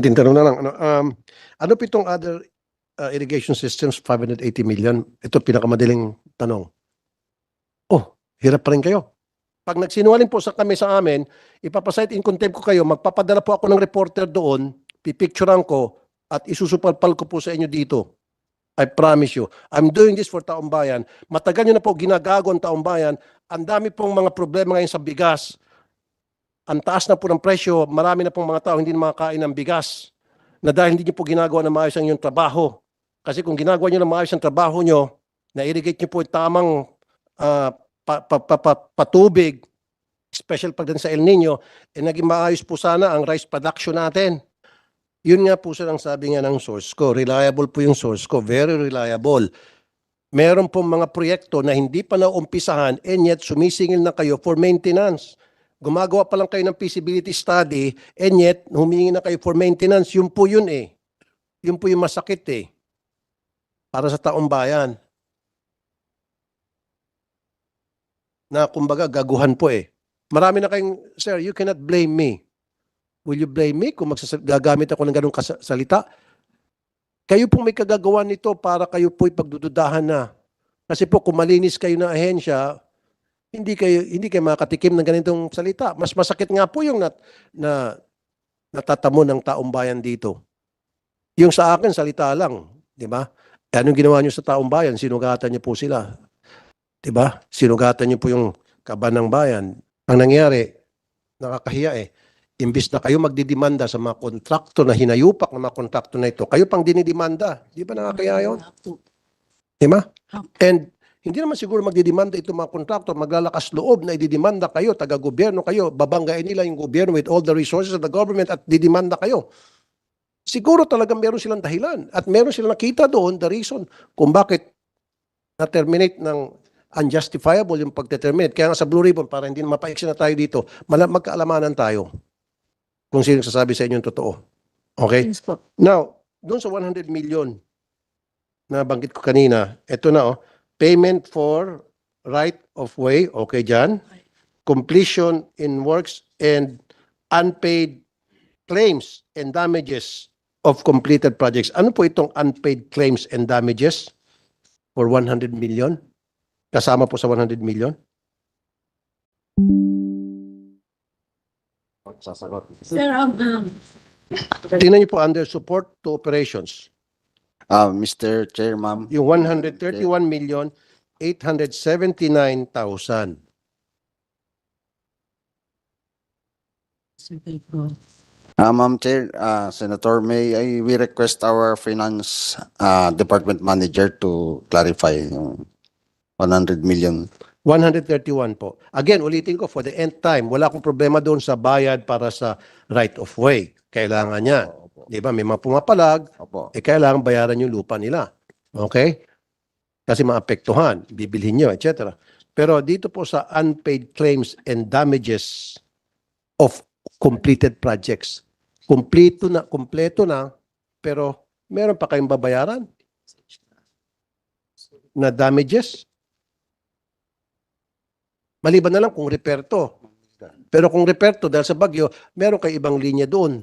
Tintanong na lang, ano po itong other irrigation systems, 580 million? Ito pinakamadaling tanong. Oh, hirap pa rin kayo. Pag nagsinungaling po kami sa amin, ipapasite in contempt ko kayo, magpapadala po ako ng reporter doon, pipicturean ko, at isusupalpal ko po sa inyo dito. I promise you. I'm doing this for Taong Bayan. Matagal nyo na po ginagago ang Taong Bayan. Ang dami pong mga problema ngayon sa bigas. Ang taas na po ng presyo, marami na pong mga tao hindi na makakain ng bigas na dahil hindi nyo po ginagawa na maayos ang inyong trabaho. Kasi kung ginagawa nyo na maayos ang trabaho nyo, na-irrigate nyo po yung tamang patubig, special pagdating sa El Nino, naging maayos po sana ang rice production natin. Yun nga po sir ang sabi nga ng source ko. Reliable po yung source ko. Very reliable. Meron pong mga proyekto na hindi pa naumpisahan and yet sumisingil na kayo for maintenance. Gumagawa pa lang kayo ng feasibility study and yet humingi na kayo for maintenance. Yun po yun eh. Yun po yung masakit eh. Para sa Taong Bayan. Na kumbaga gaguhan po eh. Marami na kayong, sir, you cannot blame me. Will you blame me kung gagamit ako ng ganong salita? Kayo po may kagagawa nito para kayo po ipagdududahan na. Kasi po kung malinis kayo na ahensya, hindi kayo makatikim ng ganitong salita. Mas masakit nga po yung natatamo ng Taong Bayan dito. Yung sa akin, salita lang. Di ba? Anong ginawa nyo sa Taong Bayan? Sinugatan nyo po sila. Di ba? Sinugatan nyo po yung kaban ng bayan. Ang nangyari, nakakahiya eh. Imbis na kayo magdidemanda sa mga kontrakto na hinayupak ng mga kontrakto na ito, kayo pang dinidemanda. Di ba nakakaya yun? Di ba? And hindi naman siguro magdidemanda itong mga kontraktor, maglalakas loob na ididemanda kayo, taga-gobyerno kayo, babanggain nila yung gobyerno with all the resources of the government at didemanda kayo. Siguro talagang meron silang dahilan at meron silang nakita doon the reason kung bakit na-terminate ng unjustifiable yung pagdeterminate. Kaya nga sa Blue Ribbon, para hindi na mapaiksi na tayo dito, magkaalamanan tayo kung sino sasabi sa inyo yung totoo. Okay? Yes po. Now, doon sa 100 million na banggit ko kanina, ito na payment for right of way, okay dyan. Completion in works and unpaid claims and damages of completed projects. Ano po itong unpaid claims and damages for 100 million? Kasama po sa 100 million? Sir, Tingnan niyo po under support to operations. Mr. Chair, ma'am. Yung 131,879,000. Ma'am Chair, Senator, we request our finance department manager to clarify yung 100 million. 131 po. Again, ulitin ko, for the nth time, wala akong problema doon sa bayad para sa right of way. Kailangan niya. Di ba? May mga pumapalag, Opo. kailangan bayaran yung lupa nila. Okay? Kasi maapektuhan, bibilhin nyo, etc. Pero dito po sa unpaid claims and damages of completed projects. Kompleto na, pero meron pa kayong babayaran na damages. Maliban na lang kung repair to. Pero kung repair to dahil sa bagyo, meron kayo ibang linya doon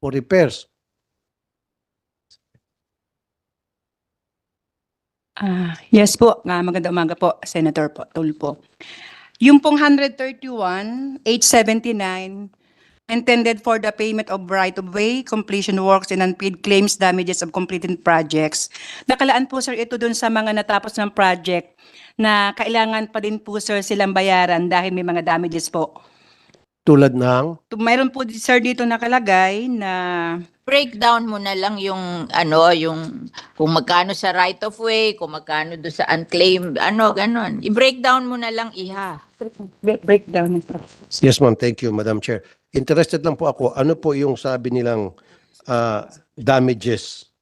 for repairs. yes po. Magandang umaga po, Senator po, Tulfo. Yung pong 131,879 intended for the payment of right-of-way, completion works, and unpaid claims, damages of completed projects. Nakalaan po, sir, ito dun sa mga natapos ng project na kailangan pa din po, sir, silang bayaran dahil may mga damages po. Tulad ng Mayroon po, sir, dito nakalagay na Breakdown mo na lang yung yung kung magkano sa right of way, kung magkano do sa unclaimed, ganon. I-breakdown mo na lang breakdown. Yes, ma'am. Thank you, Madam Chair. Interested lang po ako, ano po yung sabi nilang damages?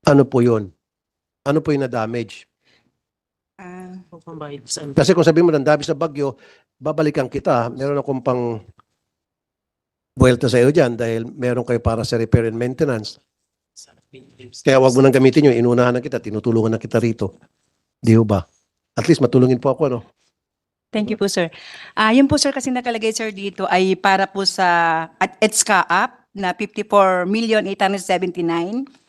Ano po yun? Ano po yung na-damage? Kasi kung sabihin mo ng damage sa bagyo, babalikan kita. Meron akong pang buwelta sa iyo dyan dahil meron kayo para sa repair and maintenance. Kaya wag mo nang gamitin yun. Inunahan na kita, tinutulungan na kita rito. Di ba? At least matulungin po ako, Thank you po, sir. Yun po, sir, kasi nakalagay, sir, dito ay para po sa at EDSCA-UP na 54,879.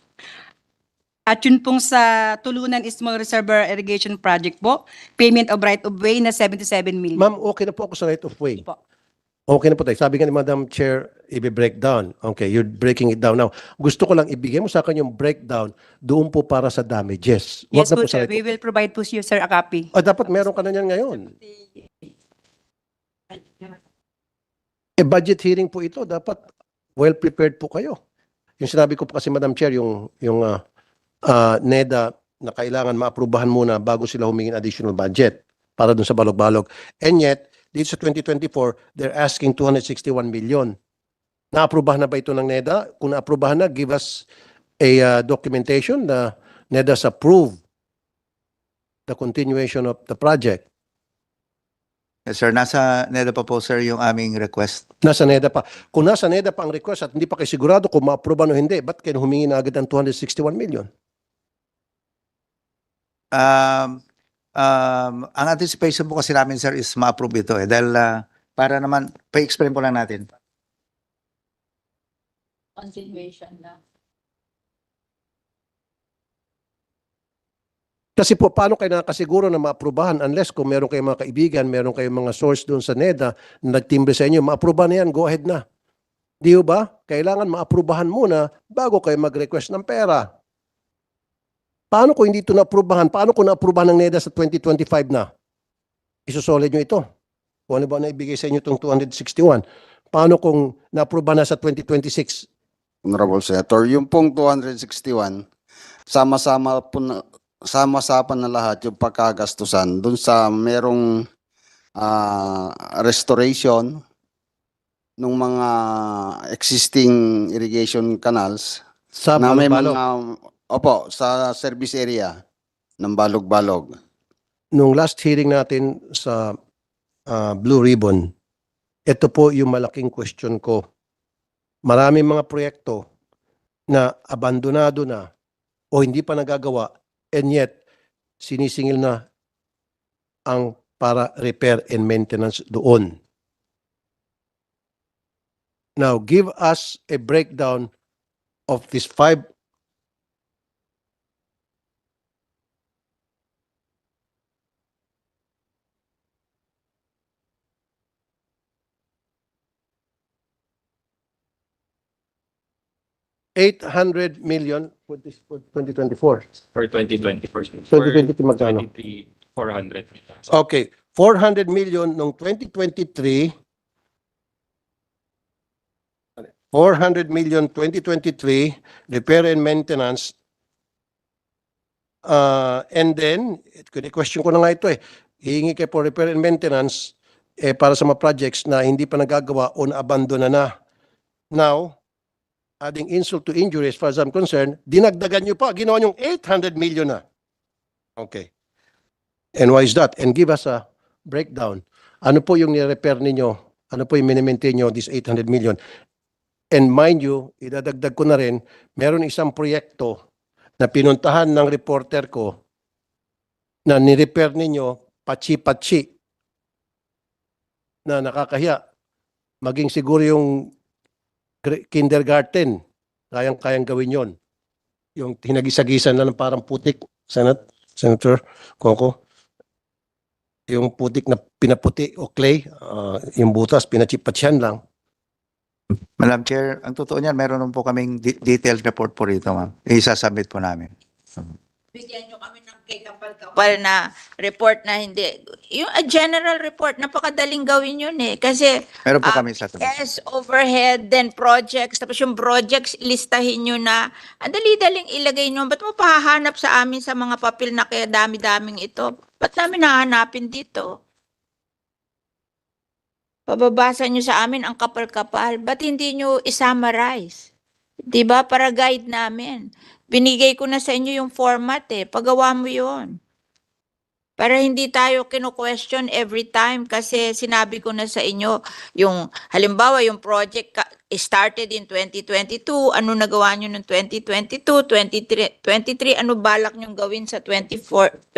At yun pong sa Tulunan Small Reservoir Irrigation Project po, payment of right of way na 77 million. Ma'am, okay na po ako sa right of way. Po. Okay na po tayo. Sabi nga ni Madam Chair, i-breakdown. Okay, you're breaking it down now. Gusto ko lang ibigay mo sa akin yung breakdown doon po para sa damages. Wag Yes na po, sa sir. right We will provide po you, sir, a copy. dapat meron ka na yan ngayon. Budget hearing po ito. Dapat well prepared po kayo. Yung sinabi ko po kasi, Madam Chair, yung NEDA na kailangan maaprubahan muna bago sila humingin additional budget para dun sa balog-balog. And yet, dito sa 2024, they're asking 261 million. Naaprubahan na ba ito ng NEDA? Kung naaprubahan na, give us a documentation na NEDA's approved the continuation of the project. Yes, sir. Nasa NEDA pa po, sir, yung aming request. Nasa NEDA pa. Kung nasa NEDA pa ang request at hindi pa kayo sigurado kung ma-approvean o hindi, ba't kayo humingi na agad ng 261 million? Ang anticipation po kasi namin, sir, is ma-approve ito. Dahil para naman, pa-explain po lang natin. Continuation na. Kasi po, paano kayo nakakasiguro na ma-approvehan unless kung meron kayong mga kaibigan, meron kayong mga source doon sa NEDA na nagtimbre sa inyo, ma-approvehan na yan, go ahead na. Di ba? Kailangan ma-approvehan muna bago kayo mag-request ng pera. Paano kung hindi ito na-approvehan? Paano kung na-approvehan ng NEDA sa 2025 na? Isusolid nyo ito. Kung ano ba na ibigay sa inyo itong 261? Paano kung na-approvehan na sa 2026? Honorable Senator, yung pong 261, sama-sama na lahat yung pagkagastusan dun sa merong restoration ng mga existing irrigation canals Sa na may balog-balog. sa service area ng balog-balog. Nung last hearing natin sa Blue Ribbon, ito po yung malaking question ko. Maraming mga proyekto na abandonado na o hindi pa nagagawa and yet sinisingil na ang para repair and maintenance doon. Now, give us a breakdown of these 5. $800 million for this for 2024. For 2024. 2023 magkano? 400. Okay, 400 million noong 2023. 400 million 2023 repair and maintenance. And then, question ko na nga ito hihingi kayo for repair and maintenance para sa mga projects na hindi pa nagagawa o na-abandona na. Now, adding insult to injury as far as I'm concerned, dinagdagan nyo pa, ginawa nyo 800 million na. Okay. And why is that? And give us a breakdown. Ano po yung ni-repair ninyo? Ano po yung mini-maintain nyo, this 800 million? And mind you, idadagdag ko na rin, meron isang proyekto na pinuntahan ng reporter ko na ni-repair ninyo patsi-patsi na nakakahiya. Maging siguro yung kindergarten, kayang gawin yon. Yung hinagisa-gisan na ng parang putik, Senator Coco, yung putik na pinaputi o clay, yung butas, pinachipatsyan lang. Madam Chair, ang totoo niyan, meron naman po kaming detailed report po rito, ma'am. Isasubmit po namin. Bigyan nyo kami ng kapal na report na hindi. Yung general report, napakadaling gawin yun Kasi Meron po kami sa S, overhead, then projects, tapos yung projects, listahin nyo na. Ang dali-daling ilagay nyo. Ba't mo pahahanap sa amin sa mga papel na kaya dami-daming ito? Ba't namin hahanapin dito? Pababasa nyo sa amin ang kapal-kapal. Ba't hindi nyo isummarize? Diba? Para guide namin. Binigay ko na sa inyo yung format Pagawa mo yun. Para hindi tayo kino-question every time kasi sinabi ko na sa inyo yung halimbawa yung project started in 2022, ano nagawa nyo ng 2022, 23, ano balak nyo gawin sa 2024?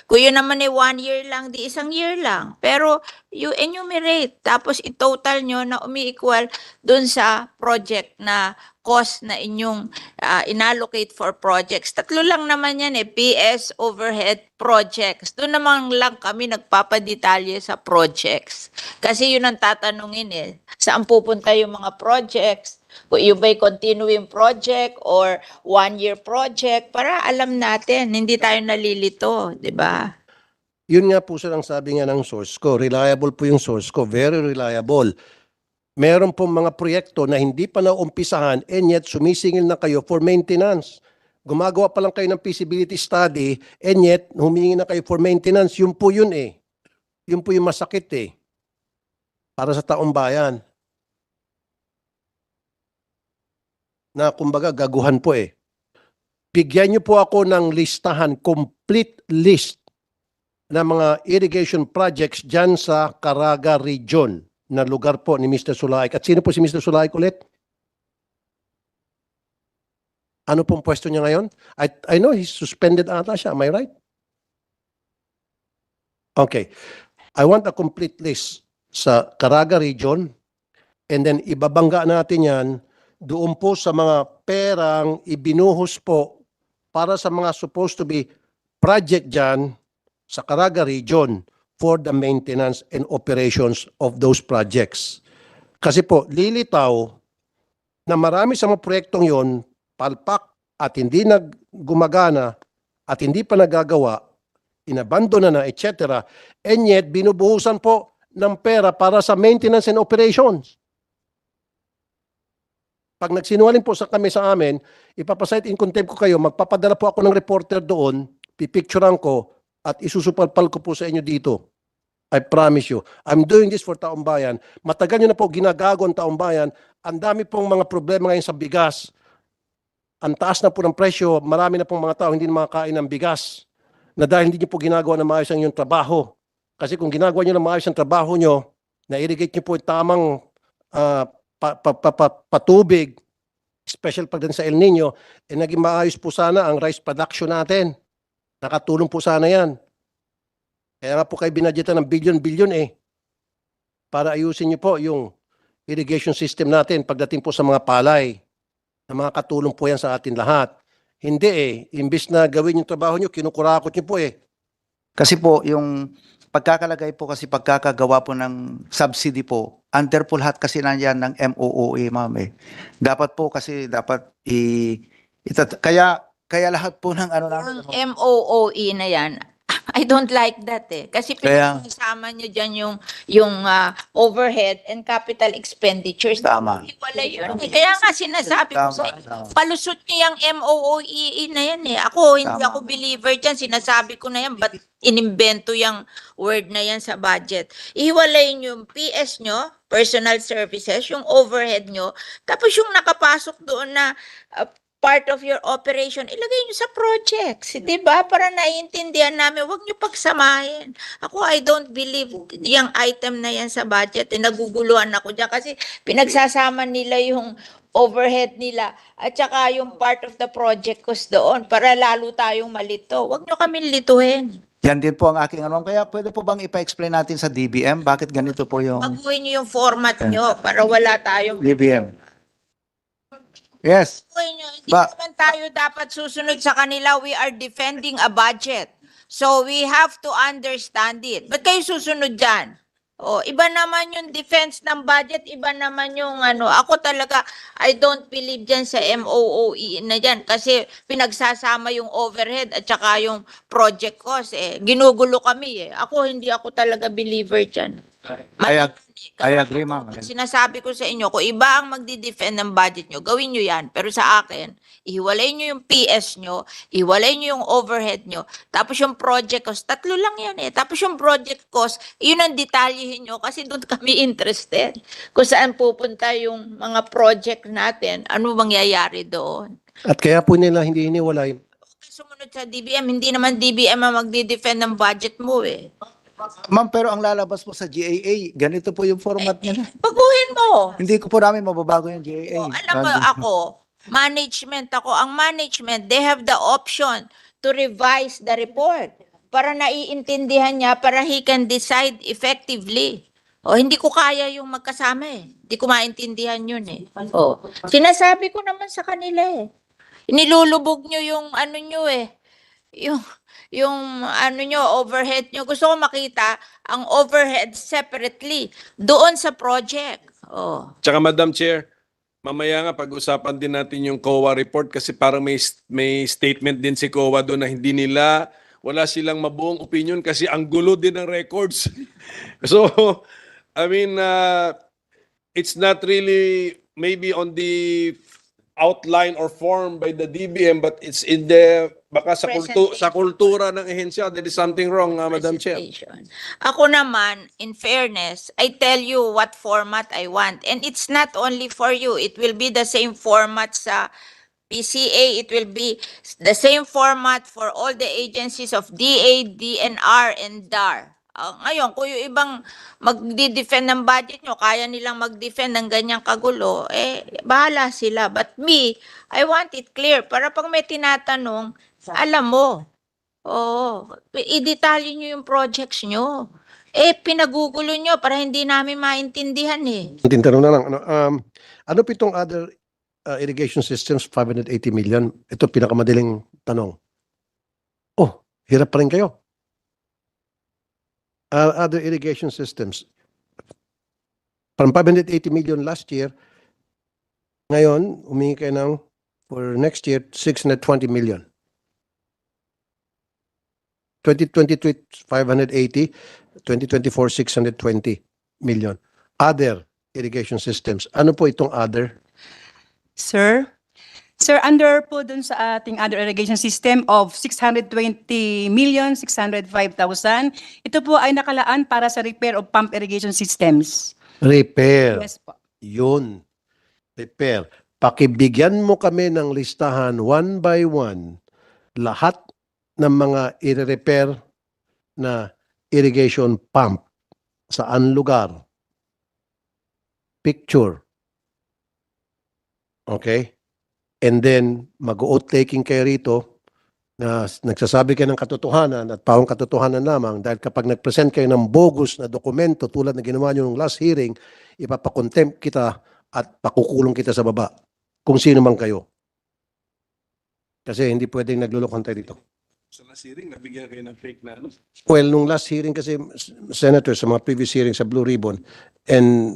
Kung yun naman 1 year lang, di isang year lang. Pero you enumerate, tapos i-total nyo na umi-equal dun sa project na cost na inyong inallocate for projects. Tatlo lang naman yan PS, overhead, projects. Doon naman lang kami nagpapadetalye sa projects. Kasi yun ang tatanungin saan pupunta yung mga projects? Kung yung ba'y continuing project or 1-year project, para alam natin, hindi tayo nalilito, di ba? Yun nga po sir ang sabi nga ng source ko. Reliable po yung source ko. Very reliable. Meron pong mga proyekto na hindi pa naumpisahan and yet sumisingil na kayo for maintenance. Gumagawa pa lang kayo ng feasibility study and yet humingi na kayo for maintenance. Yun po yun Yun po yung masakit para sa taong bayan. Na kumbaga gaguhan po Bigyan niyo po ako ng listahan, complete list ng mga irrigation projects dyan sa Caraga Region na lugar po ni Mr. Sulaik. At sino po si Mr. Sulaik ulit? Ano pong pwesto niya ngayon? I know he's suspended ata siya. Am I right? Okay. I want a complete list sa Caraga Region and then ibabangga natin yan doon po sa mga perang ibinuhos po para sa mga supposed to be project dyan sa Caraga Region for the maintenance and operations of those projects. Kasi po, lilitaw na marami sa mga proyektong yon palpak at hindi gumagana at hindi pa nagagawa, inabandona na, etc. And yet, binubuhusan po ng pera para sa maintenance and operations. Pag nagsinungaling po kami sa amin, ipapasite in contempt ko kayo, magpapadala po ako ng reporter doon, pipicturean ko, at isusupalpal ko po sa inyo dito. I promise you. I'm doing this for Taong Bayan. Matagal nyo na po ginagago ang Taong Bayan. Ang dami pong mga problema ngayon sa bigas. Ang taas na po ng presyo. Marami na pong mga tao hindi na makakain ng bigas. Na dahil hindi nyo po ginagawa na maayos ang inyong trabaho. Kasi kung ginagawa nyo na maayos ang trabaho nyo, na-irrigate nyo po yung tamang patubig, special pagdating sa El Nino, naging maayos po sana ang rice production natin. Nakatulong po sana yan. Kaya nga po kayo binadgetan ng bilyon-bilyon para ayusin niyo po yung irrigation system natin pagdating po sa mga palay na makakatulong po yan sa atin lahat. Hindi imbis na gawin yung trabaho niyo, kinukurakot niyo po Kasi po, yung pagkakalagay po kasi pagkakagawa po ng subsidy po, under po lahat kasi nandiyan ng MOOE, ma'am Dapat po kasi, kaya lahat po ng ano namin. Ang MOOE na yan, I don't like that Kasi Kaya- pinag-isama nyo dyan yung overhead and capital expenditures. Tama. Wala yun. Kaya nga sinasabi ko sa Tama. palusot nyo yung MOOE na yan Ako, hindi Tama. ako believer dyan. Sinasabi ko na yan, ba't inimbento yung word na yan sa budget? Ihiwalay nyo yung PS nyo, personal services, yung overhead nyo, tapos yung nakapasok doon na part of your operation, ilagay nyo sa projects. Di ba? Para naiintindihan namin, huwag nyo pagsamahin. Ako, I don't believe yung item na yan sa budget. Naguguluhan ako dyan kasi pinagsasama nila yung overhead nila at saka yung part of the project cost doon para lalo tayong malito. Huwag nyo kami lituhin. Yan din po ang aking ano. Kaya pwede po bang ipa-explain natin sa DBM? Bakit ganito po yung Baguhin nyo yung format nyo para wala tayong DBM? Yes. Hindi Ba- naman tayo dapat susunod sa kanila. We are defending a budget. So we have to understand it. Ba't kayo susunod dyan? Iba naman yung defense ng budget, iba naman yung Ako talaga, I don't believe dyan sa MOOE na dyan kasi pinagsasama yung overhead at saka yung project cost Ginugulo kami Ako, hindi ako talaga believer dyan. I agree, ma'am. Sinasabi ko sa inyo, kung iba ang magdi-defend ng budget nyo, gawin nyo yan. Pero sa akin, ihiwalay nyo yung PS nyo, ihiwalay nyo yung overhead nyo, tapos yung project cost, tatlo lang yan Tapos yung project cost, yun ang detalyehin nyo kasi doon kami interested. Kung saan pupunta yung mga project natin, ano mangyayari doon. At kaya po nila hindi hiniwalay. Sumunod sa DBM, hindi naman DBM ang magdi-defend ng budget mo Ma'am, pero ang lalabas po sa GAA, ganito po yung format niya. Baguhin mo. Hindi ko po namin mababago yung GAA. Alam mo ako, management ako. Ang management, they have the option to revise the report para naiintindihan niya, para he can decide effectively. O, hindi ko kaya yung magkasama eh. Hindi ko maintindihan yun eh. O, sinasabi ko naman sa kanila eh. Nilulubog nyo yung ano nyo eh. Yung ano nyo, overhead nyo. Gusto ko makita ang overhead separately doon sa project. Oh. Tsaka Madam Chair, mamaya nga pag-usapan din natin yung COA report kasi parang may statement din si COA doon na wala silang mabuong opinion kasi ang gulo din ng records. So, I mean, it's not really maybe on the outline or form by the DBM but it's in the baka sa kultura ng ehensya there is something wrong, Madam Chair. Presentation. Ako naman, in fairness, I tell you what format I want. And it's not only for you. It will be the same format sa PCA. It will be the same format for all the agencies of DA, DNR, and DAR. Ngayon, kung yung ibang magdi-defend ng budget nyo, kaya nilang mag-defend ng ganyang kagulo, bahala sila. But me, I want it clear para pag may tinatanong, alam mo. Oo. I-detalye nyo yung projects nyo. Pinagugulo nyo para hindi namin maintindihan eh. Tintanong na lang, ano po itong other irrigation systems, 580 million? Ito pinakamadaling tanong. Oh, hirap pa rin kayo. Other irrigation systems, from 580 million last year, ngayon, humingi kayo ng, for next year, 620 million. 2023, 580, 2024, 620 million. Other irrigation systems. Ano po itong other? Sir, under po dun sa ating other irrigation system of 620,605,000, ito po ay nakalaan para sa repair of pump irrigation systems. Repair. Yes po. Yun. Repair. Pakibigyan mo kami ng listahan one by one lahat ng mga i-repair na irrigation pump. Saan lugar? Picture. Okay? And then, mag-oath taking kayo rito na nagsasabi kayo ng katotohanan at pawang katotohanan lamang dahil kapag nag-present kayo ng bogus na dokumento tulad na ginawa nyo ng last hearing, ipapakontempt kita at pakukulong kita sa baba kung sino man kayo. Kasi hindi pwedeng naglulukan tayo dito. Sa last hearing, nabigyan kayo ng fake na ano? Well, nung last hearing kasi, Senator, sa mga previous hearing sa Blue Ribbon, and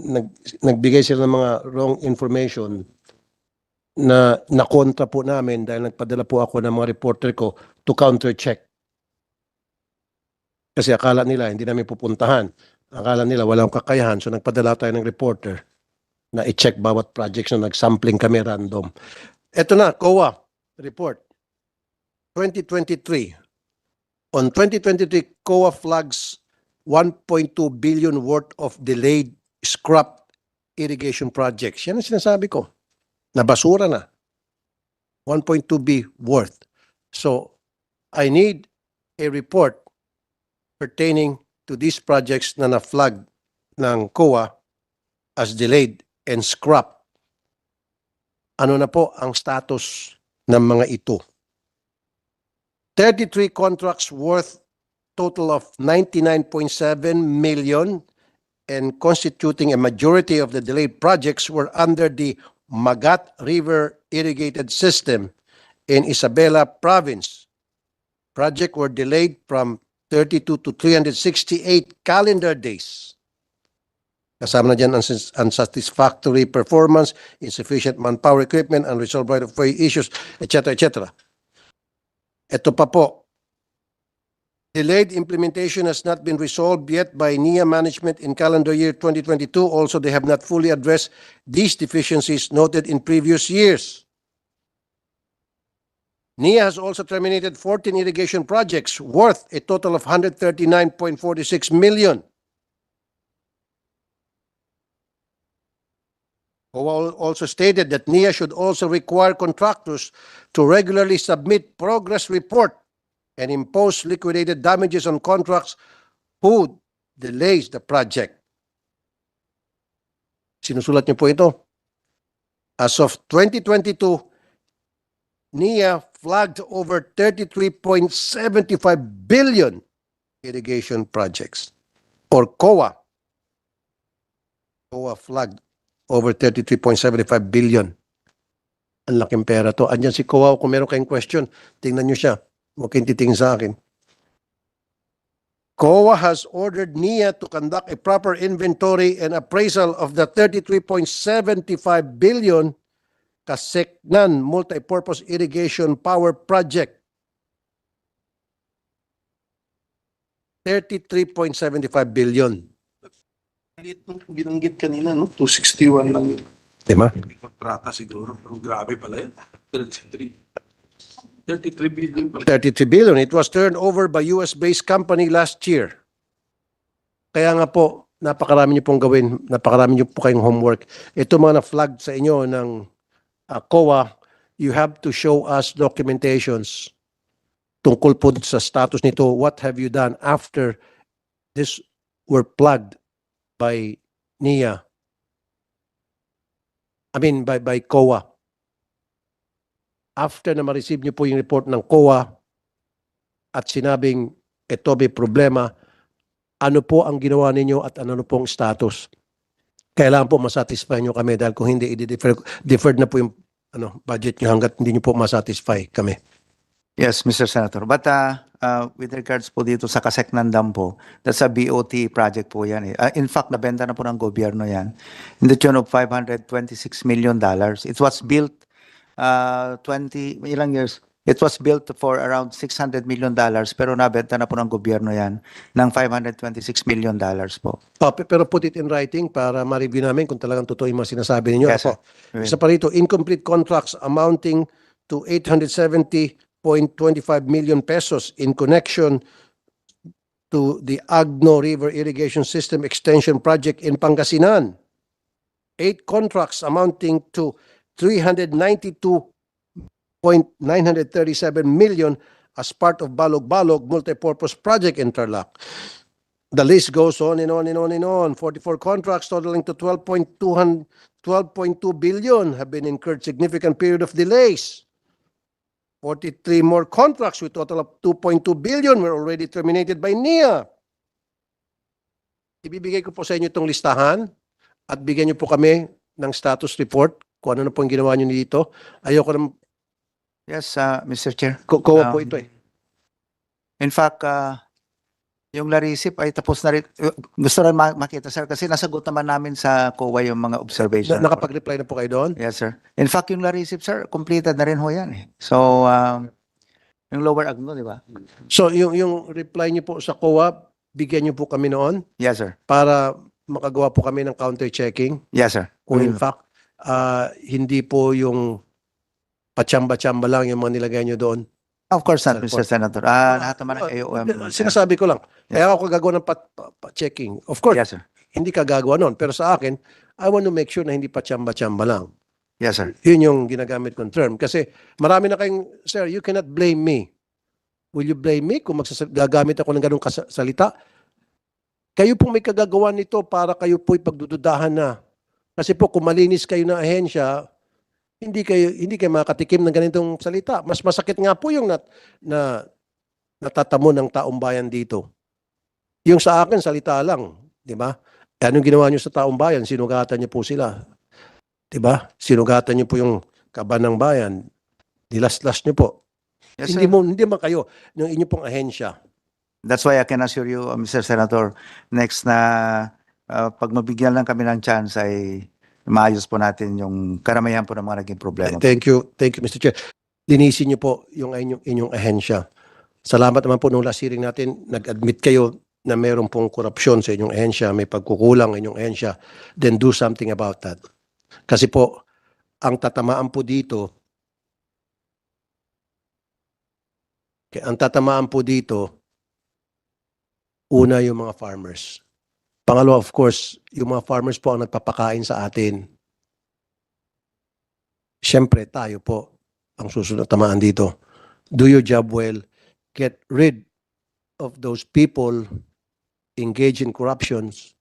nagbigay sila ng mga wrong information na nakontra po namin dahil nagpadala po ako ng mga reporter ko to counter-check. Kasi akala nila hindi namin pupuntahan. Akala nila walang kakayahan. So nagpadala tayo ng reporter na i-check bawat projects na nag-sampling kami random. Ito na, COA report. 2023. On 2023, COA flags 1.2 billion worth of delayed scrap irrigation projects. Yan ang sinasabi ko. Nabasura na. 1.2 B worth. So, I need a report pertaining to these projects na na-flag ng COA as delayed and scrap. Ano na po ang status ng mga ito? 33 contracts worth total of 99.7 million and constituting a majority of the delayed projects were under the Magat River Irrigated System in Isabela Province. Projects were delayed from 32 to 368 calendar days. Kasama na dyan ang unsatisfactory performance, insufficient manpower equipment, unresolved right-of-way issues, etc., etc. Ito pa po. Delayed implementation has not been resolved yet by NIA management in calendar year 2022. Also, they have not fully addressed these deficiencies noted in previous years. NIA has also terminated 14 irrigation projects worth a total of 139.46 million. COA also stated that NIA should also require contractors to regularly submit progress report and impose liquidated damages on contracts who delays the project. Sinusulat niyo po ito. As of 2022, NIA flagged over 33.75 billion irrigation projects. Or COA. COA flagged over 33.75 billion. Ang laking pera to. Andyan si COA. Kung meron kayong question, tingnan nyo siya. Huwag kayong titingin sa akin. COA has ordered NIA to conduct a proper inventory and appraisal of the 33.75 billion Kaseknan Multipurpose Irrigation Power Project. 33.75 billion. Binanggit kanina, no? 261 lang yung Diba? kontrata siguro. Pero grabe pala yan. 33 billion pala. 33 billion. It was turned over by US-based company last year. Kaya nga po, napakarami niyo pong gawin. Napakarami niyo po kayong homework. Ito mga na-flag sa inyo ng COA, you have to show us documentations tungkol po sa status nito. What have you done after this were plugged by NIA? I mean, by COA. After na ma-receive niyo po yung report ng COA at sinabing ito may problema, ano po ang ginawa ninyo at ano po ang status? Kailangan po masatisfy nyo kami dahil kung hindi, deferred na po yung budget nyo hanggat hindi nyo po masatisfy kami. Yes, Mr. Senator. But with regards po dito sa Kaseknan Dam po, that's a BOT project po yan. In fact, nabenta na po ng gobyerno yan in the tune of $526 million. It was built ilang years? It was built for around $600 million pero nabenta na po ng gobyerno yan ng $526 million po. Pero put it in writing para ma-review namin kung talagang totoo yung mga sinasabi ninyo. Yes, sir. Isa pa rito, incomplete contracts amounting to 870.25 million pesos in connection to the Agno River Irrigation System Extension Project in Pangasinan. 8 contracts amounting to 392.937 million as part of Balog-Balog Multipurpose Project Interlock. The list goes on and on and on and on. 44 contracts totaling to 12.2 billion have been incurred significant period of delays. 43 more contracts with total of 2.2 billion were already terminated by NIA. Ibibigay ko po sa inyo itong listahan at bigyan niyo po kami ng status report kung ano na po ang ginawa niyo dito. Ayoko na Yes, Mr. Chair. COA po ito eh. In fact, yung Larisip ay tapos na rin. Gusto rin makita, sir, kasi nasagot naman namin sa COA yung mga observation. Nakapag-reply na po kayo doon? Yes, sir. In fact, yung Larisip, sir, completed na rin ho yan eh. So, yung Lower Agno, di ba? So yung reply niyo po sa COA, bigyan niyo po kami noon Yes, sir. para makagawa po kami ng counter-checking. Yes, sir. Kung in fact, hindi po yung patsamba-tsamba lang yung mga nilagay niyo doon. Of course not, Mr. Senator. Lahat naman ng AOM. Sinasabi ko lang. Kaya ako gagawa ng checking. Of course, Yes, sir. hindi ka gagawa noon. Pero sa akin, I want to make sure na hindi patsamba-tsamba lang. Yes, sir. Yun yung ginagamit kong term. Kasi marami na kayong, sir, you cannot blame me. Will you blame me kung gagamit ako ng ganong salita? Kayo pong may kagagawa nito para kayo po'y pagdududahan na. Kasi po, kung malinis kayo ng ahensya, hindi kayo makatikim ng ganitong salita. Mas masakit nga po yung natatamo ng taong bayan dito. Yung sa akin, salita lang. Di ba? Anong ginawa nyo sa taong bayan? Sinugatan nyo po sila. Di ba? Sinugatan nyo po yung kaban ng bayan. Nilaslas nyo po. Yes, hindi sir. mo kayo ng inyong pong ahensya. That's why I can assure you, Mr. Senator, next na pag mabigyan lang kami ng chance ay maayos po natin yung karamihan po ng mga naging problema. Thank you, Mr. Chair. Linisin niyo po yung inyong ahensya. Salamat naman po nung last hearing natin, nag-admit kayo na mayroon pong korupsyon sa inyong ahensya, may pagkukulang inyong ahensya, then do something about that. Kasi po, ang tatamaan po dito, una yung mga farmers. Pangalawa, of course, yung mga farmers po ang nagpapakain sa atin. Siyempre, tayo po ang susunod na tamaan dito. Do your job well. Get rid of those people engage in corruptions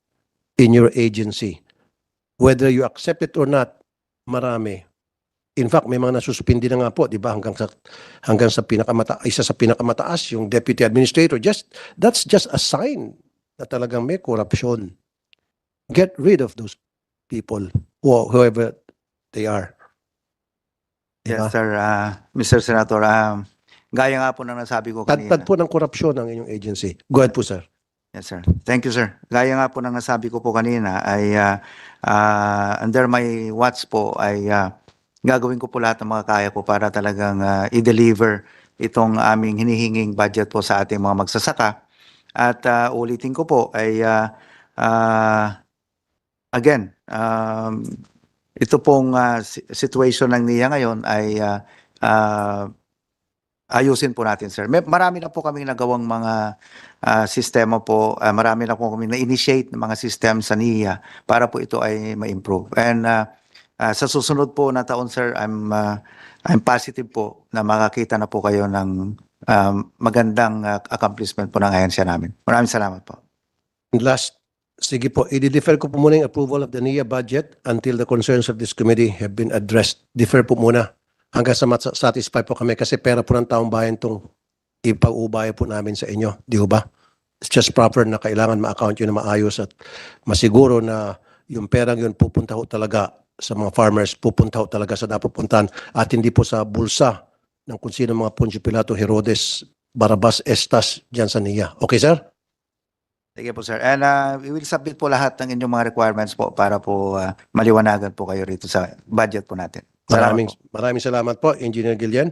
in your agency. Whether you accept it or not, marami. In fact, may mga nasuspindi na nga po, di ba, hanggang sa isa sa pinakamataas, yung deputy administrator. That's just a sign na talagang may corruption. Get rid of those people, whoever they are. Diba? Yes, sir. Mr. Senator, gaya nga po ng nasabi ko kanina. Tagtag po ng korupsyon ang inyong agency. Go ahead po, sir. Yes, sir. Thank you, sir. Gaya nga po ng nasabi ko po kanina ay under my watch po ay gagawin ko po lahat ng mga kaya ko para talagang i-deliver itong aming hinihinging budget po sa ating mga magsasaka. At ulitin ko po ay again, ito pong situation ng NIA ngayon ay ayusin po natin, sir. Marami na po kaming nagawang mga sistema po, marami na po kaming na-initiate ng mga system sa NIA para po ito ay ma-improve. And sa susunod po na taon, sir, I'm positive po na makakita na po kayo ng magandang accomplishment po ng ahensya namin. Maraming salamat po. And last, sige po, i-defer ko po muna yung approval of the NIA budget until the concerns of this committee have been addressed. Defer po muna hanggang sa satisfy po kami kasi pera po ng taong bayan itong ipag-ubaya po namin sa inyo. Di ba? It's just proper na kailangan ma-account yun na maayos at masiguro na yung perang yun pupunta ho talaga sa mga farmers, pupunta ho talaga sa napupuntahan at hindi po sa bulsa ng kung sino mga Poncio Pilato, Herodes, Barabas, Estas dyan sa NIA. Okay, sir? Sige po, sir. And we will submit po lahat ng inyong mga requirements po para po maliwanagan po kayo rito sa budget po natin. Salamat po. Maraming salamat po, Engineer Gillian.